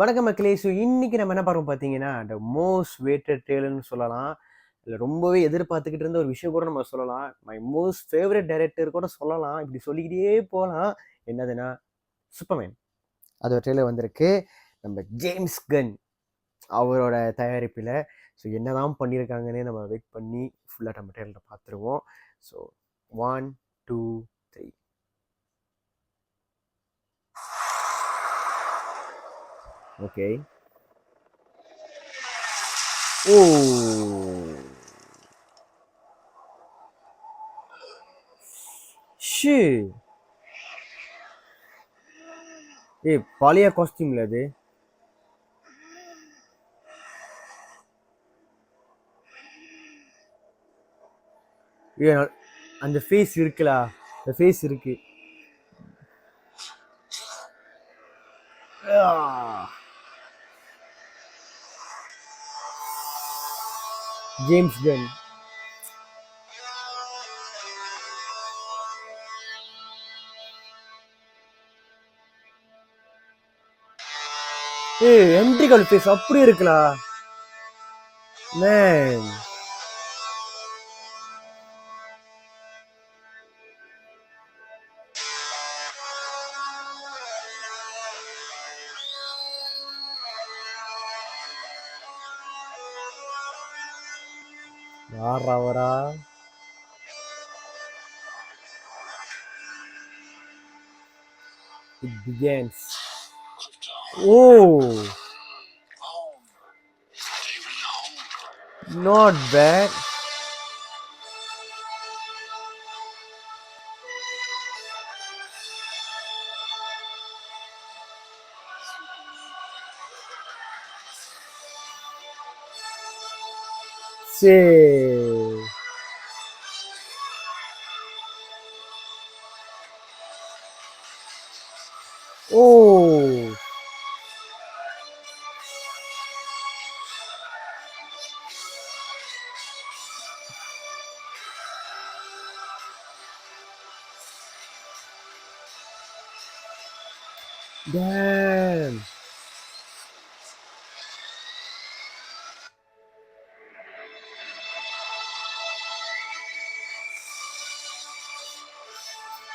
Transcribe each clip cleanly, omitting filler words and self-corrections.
வணக்கம் மக்களே. ஸோ இன்னைக்கு நம்ம என்ன பார்ப்போம் பார்த்தீங்கன்னா, த மோஸ்ட் வெயிட்டட் ட்ரெய்லர்ன்னு சொல்லலாம். இல்ல ரொம்பவே எதிர்பார்த்துக்கிட்டு இருந்த ஒரு விஷயம் கூட நம்ம சொல்லலாம். மை மோஸ்ட் ஃபேவரட் டைரக்டர் கூட சொல்லலாம். இப்படி சொல்லிக்கிட்டே போலாம். என்னதுன்னா, சூப்பர்மேன். அது ஒரு ட்ரெய்லர் வந்திருக்கு. நம்ம ஜேம்ஸ் கன் அவரோட தயாரிப்பில. ஸோ என்னதான் பண்ணியிருக்காங்கன்னே நம்ம வெயிட் பண்ணி ஃபுல்லா நம்ம ட்ரெய்லர பார்த்துருவோம். ஸோ 1, 2, 3. ஓகே. ஓ! ஷி! ஏய் பழைய காஸ்டியூம்ல அது. ஏன் அந்த ஃபேஸ் இருக்குலா, அந்த ஃபேஸ் இருக்கு. ஜேம்ஸ் கன். ஏய் ஹென்ரி கால் ஃபேஸ் அப்படியே இருக்குலா மேன். யாரா வரா? It begins. Oh, not bad. Say. Oh, damn.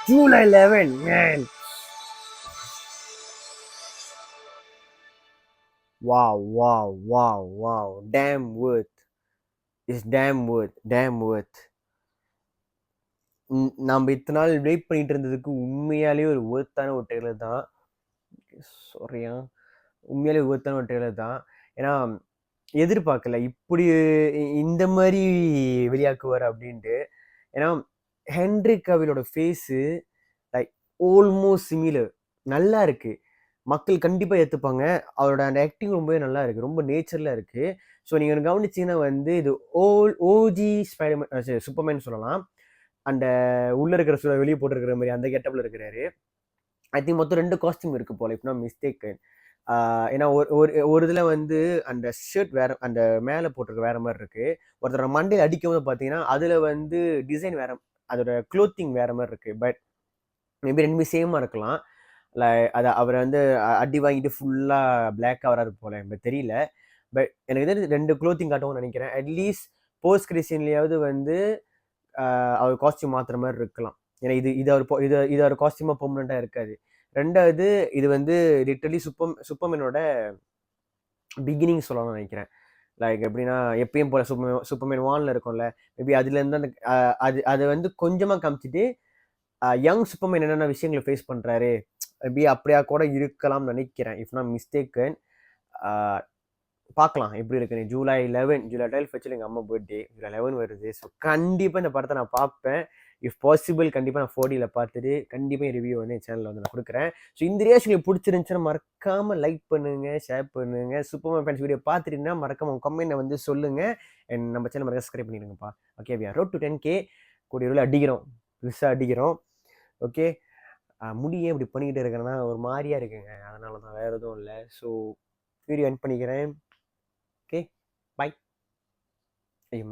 July 11, man. Wow, wow, wow, wow. Damn worth. It's damn worth. Damn worth. நம்ம இத்தனை நாள் வெயிட் பண்ணிட்டு இருந்ததுக்கு உண்மையாலேயே ஒரு ஒர்த்தான ஒரு ட்ரெய்லர் தான். சாரியா, உண்மையாலே ஒர்த்தான ஒரு ட்ரெய்லர் தான். ஏன்னா எதிர்பார்க்கல இப்படி இந்த மாதிரி வெளியாக்குவார் அப்படின்ட்டு. ஏன்னா ஹென்ரி கவிலோட ஃபேஸு லைக் ஆல்மோஸ்ட் சிமிலர். நல்லா இருக்கு. மக்கள் கண்டிப்பா ஏத்துப்பாங்க. அவரோட அந்த ஆக்டிங் ரொம்பவே நல்லா இருக்கு. ரொம்ப நேச்சரலா இருக்கு. ஸோ நீங்க கவனிச்சீங்கன்னா வந்து இது ஓஜி ஸ்பைடர்மேன் சூப்பர்மேன் சொல்லலாம். அந்த உள்ள இருக்கிற வெளியே போட்டிருக்கிற மாதிரி அந்த கெட்டப்ல இருக்கிறாரு. ஐ திங்க் மொத்தம் 2 காஸ்டியூம் இருக்கு போல, இஃப் நாட் மிஸ்டேக்கன். ஏன்னா ஒரு இதுல வந்து அந்த ஷர்ட் வேற, அந்த மேல போட்டிருக்க வேற மாதிரி இருக்கு. ஒருத்தர் மண்டையில் அடிக்கும் போது பாத்தீங்கன்னா அதுல வந்து டிசைன் வேற, அதோட க்ளோத்திங் வேற மாதிரி இருக்கு. பட் மேபி ரெண்டுமே சேமா இருக்கலாம். அதை அவரை வந்து அடி வாங்கிட்டு ஃபுல்லா பிளாக் வராது போல, எனக்கு தெரியல. பட் எனக்கு தெரிஞ்சு 2 க்ளோத்திங் காட்டவும் நினைக்கிறேன். அட்லீஸ்ட் போஸ்ட் கிறிஸ்டியன்லயாவது வந்து அவர் காஸ்டியூம் மாத்துற மாதிரி இருக்கலாம். ஏன்னா இது அவர் காஸ்டியூமா பெர்மனண்டா இருக்காது. ரெண்டாவது இது வந்து லிட்டரலி சூப்பர்மேனோட பிகினிங் சொல்லணும்னு நினைக்கிறேன். லைக் எப்படின்னா எப்பயும் போல சூப்பர்மேன் வான்ல இருக்கும்ல, மேபி அதுல இருந்து அந்த அது வந்து கொஞ்சமா காமிச்சிட்டு யங் சூப்பர்மேன் என்னென்ன விஷயங்களை ஃபேஸ் பண்றாரு மேபி அப்படியா கூட இருக்கலாம்னு நினைக்கிறேன், இஃப் நாட் மிஸ்டேக்கன். பார்க்கலாம் எப்படி இருக்குன்னு. ஜூலை 12 வச்சு எங்கள் அம்மா பர்த்டே ஜூலை 11 வருது. ஸோ கண்டிப்பாக இந்த படத்தை நான் பார்ப்பேன். இஃப் பாசிபிள் கண்டிப்பாக நான் 4Dயில் பார்த்துட்டு கண்டிப்பாக என் ரிவ்யூ வந்து என் சேனலில் வந்து நான் கொடுக்குறேன். ஸோ இந்த ரியாக்ஷன் உங்களுக்கு பிடிச்சிருந்துச்சுன்னா மறக்காமல் லைக் பண்ணுங்க, ஷேர் பண்ணுங்க. சூப்பர்மேன் ஃபேன்ஸ் வீடியோ பார்த்துட்டீங்கன்னா மறக்காம உங்கள் கமெண்ட்டை வந்து சொல்லுங்க. அண்ட் நம்ம சேனல் மறக்க சப்ஸ்கிரைப் பண்ணிடுங்கப்பா. Okay, we are road to 10K. கூடிய ரோல் அடிக்கிறோம், பெருசாக அடிக்கிறோம். ஓகே, முடியே இப்படி பண்ணிக்கிட்டு இருக்கிறேன்னா ஒரு மாதிரியா இருக்குங்க, அதனால தான், வேறு எதுவும் இல்லை. ஸோ வீடியோ எண்ட் பண்ணிக்கிறேன். Okay, bye. Ayun,